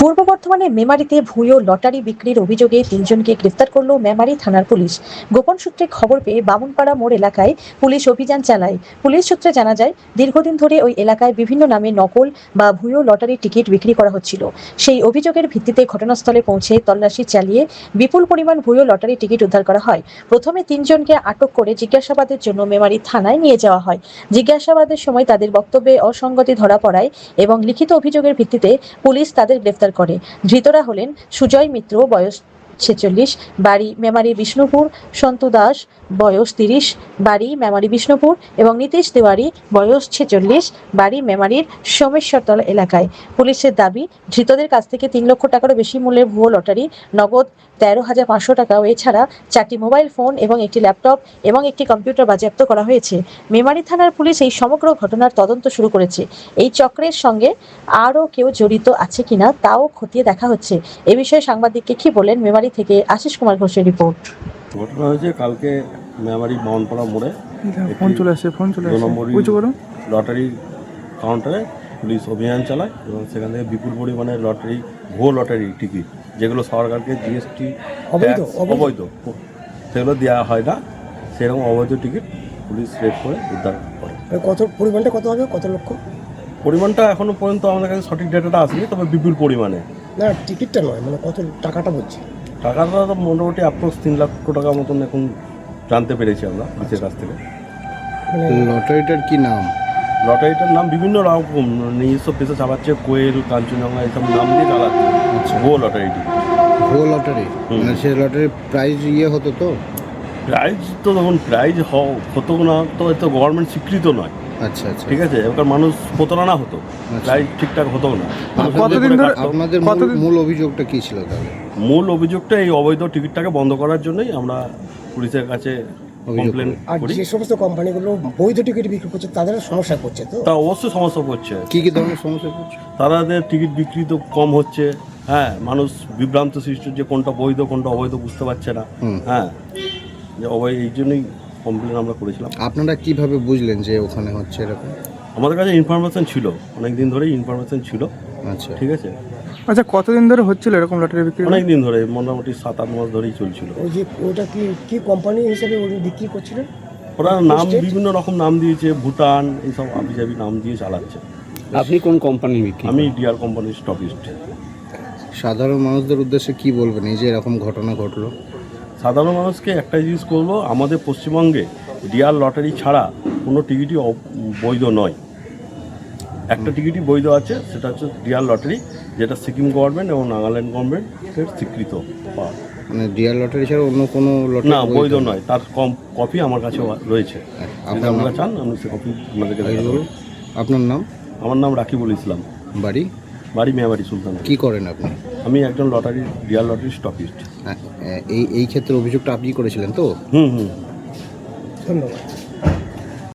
পূর্ব বর্ধমানের মেমারিতে ভুয়ো লটারি বিক্রির অভিযোগে তিনজনকে গ্রেফতার করল মেমারি থানার পুলিশ। গোপন সূত্রে খবর পেয়ে বামুনপাড়া মোড় এলাকায় পুলিশ অভিযান চালায়। পুলিশ সূত্রে জানা যায়, দীর্ঘদিন ধরে ওই এলাকায় বিভিন্ন নামে নকল বা ভুয়ো লটারির টিকিট বিক্রি করা হচ্ছিল। সেই অভিযোগের ভিত্তিতে ঘটনাস্থলে পৌঁছে তল্লাশি চালিয়ে বিপুল পরিমাণ ভুয়ো লটারি টিকিট উদ্ধার করা হয়। প্রথমে তিনজনকে আটক করে জিজ্ঞাসাবাদের জন্য মেমারি থানায় নিয়ে যাওয়া হয়। জিজ্ঞাসাবাদের সময় তাদের বক্তব্যে অসঙ্গতি ধরা পড়ায় এবং লিখিত অভিযোগের ভিত্তিতে পুলিশ তাদের গ্রেফতার করে। ধৃতরা হলেন সুজয় মিত্র, বয়স 46, বাড়ি মেমারি বিষ্ণুপুর; সন্তু দাস, বয়স 30, বাড়ি মেমারি বিষ্ণুপুর; এবং নীতিশ তিওয়ারি, বয়স 46, বাড়ি মেমারির সোমেশ্বরতলা এলাকায়। পুলিশের দাবি, ধৃতদের কাছ থেকে 3 লক্ষ টাকারও বেশি মূল্যের ভুয়ো লটারি, নগদ 13,500 টাকা ও এছাড়া 4টি মোবাইল ফোন এবং একটি ল্যাপটপ এবং একটি কম্পিউটার বাজেয়াপ্ত করা হয়েছে। মেমারি থানার পুলিশ এই সমগ্র ঘটনার তদন্ত শুরু করেছে। এই চক্রের সঙ্গে আরও কেউ জড়িত আছে কিনা তাও খতিয়ে দেখা হচ্ছে। এ বিষয়ে সাংবাদিককে কি বলেন মেমারি থেকে আশিস কুমার ঘোষের রিপোর্ট। ঘটনা হয়েছে কালকে মেমারি বামনপাড়া মোড়ে ফোন চলে আসে 2 নম্বর লটারি কাউন্টারে পুলিশ অভিযান চালায় এবং সেখান থেকে বিপুল পরিমাণে ভুয়ো লটারি টিকিট, যেগুলো সরকারকে জিএসটি অবৈধ সেগুলো দেওয়া হয় না, সেরকম অবৈধ টিকিট পুলিশ রেড করে উদ্ধার করে। কত পরিমাণটা কত হবে, কত লক্ষ? পরিমাণটা এখনো পর্যন্ত আমাদের কাছে সঠিক ডেটাটা আসেনি, তবে বিপুল পরিমাণে। না, টিকিটটা নয়, মানে কত টাকাটা বলছি। টাকাটা তো মোটামুটি অ্যাপ্রক্স 3 লক্ষ টাকার মতন এখন জানতে পেরেছি আমরা পুলিশের কাছ থেকে। লটারিটার কি নাম? লটারিটার নাম বিভিন্ন রকম নিজস্ব পেশা চালাচ্ছে, কোয়েল, কাঞ্চনজঙ্ঘা এইসব নাম দিয়ে চালাচ্ছে ভুয়ো লটারিটি। ভুয়ো লটারি মানে সে লটারির প্রাইজ হতো তো? প্রাইজ তো তখন প্রাইজ হতো না, তো এতো গভর্নমেন্ট স্বীকৃত নয়। আচ্ছা আচ্ছা, ঠিক আছে, এবার মানুষ প্রতারণা হতো, প্রাইজ ঠিকঠাক হতো না। কতদিন ধরে আপনাদের মূল অভিযোগটা কি ছিল তাহলে? মূল অভিযোগটা এই অবৈধ টিকিটটাকে বন্ধ করার জন্যই আমরা পুলিশের কাছে কমপ্লেন আর করি। যে সমস্ত কোম্পানিগুলো বৈধ টিকিট বিক্রি করছে তাদের সমস্যা করছে তো? তা অবশ্যই সমস্যা করছে। কি ধরনের সমস্যা করছে? তাদের টিকিট বিক্রি তো কম হচ্ছে, হ্যাঁ, মানুষ বিভ্রান্ত সৃষ্টি, যে কোনটা বৈধ কোনটা অবৈধ বুঝতে পারছে না। হ্যাঁ, যে অবৈধ, এই জন্যই কমপ্লেন আমরা করেছিলাম। আপনারা কিভাবে বুঝলেন যে ওখানে হচ্ছে এরকম? আমাদের কাছে ইনফরমেশন ছিল, অনেক দিন ধরেই ইনফরমেশন ছিল। আচ্ছা, ঠিক আছে। আচ্ছা, কতদিন ধরে হচ্ছিল এরকম লটারি বিক্রি? অনেক দিন ধরে, মোটামুটি 7-8 মাস ধরেই চলছিল। ওই যে ওটা কি কোম্পানি হিসেবে ওই বিক্রি করছিলেন? ওরা নাম বিভিন্ন রকম নাম দিয়েছে, ভুটান এইসব আবিজাবি নাম দিয়ে চালাচ্ছে। আপনি কোন কোম্পানি বিক্রি? আমি ডিআর কোম্পানির স্টকিস্ট। সাধারণ মানুষদের উদ্দেশ্যে কি বলবেন এই যে এরকম ঘটনা ঘটলো? সাধারণ মানুষকে একটাই জিনিস করবো, আমাদের পশ্চিমবঙ্গে ডিআর লটারি ছাড়া কোনো টিকিটই বৈধ নয়। একটা টিকিটই বৈধ আছে, সেটা হচ্ছে ডিআর লটারি, যেটা সিকিম গভর্নমেন্ট এবং নাগাল্যান্ড গভর্নমেন্টের স্বীকৃত। মানে ডিআর লটারি ছাড়া অন্য কোনো লটারি না, বৈধ নয়। তার কপি আমার কাছে রয়েছে। আপনারা আপনারা চান আমি সে কপি আপনাদেরকে দেখাবো। আপনার নাম? আমার নাম রাকিবুল ইসলাম, বাড়ি? বাড়ি মেমারি সুলতান। কি করেন আপনি? আমি একজন ডিআর লটারি স্টকিস্ট। এই ক্ষেত্রে অভিযোগটা আপনি করেছিলেন তো? হুম। ধন্যবাদ।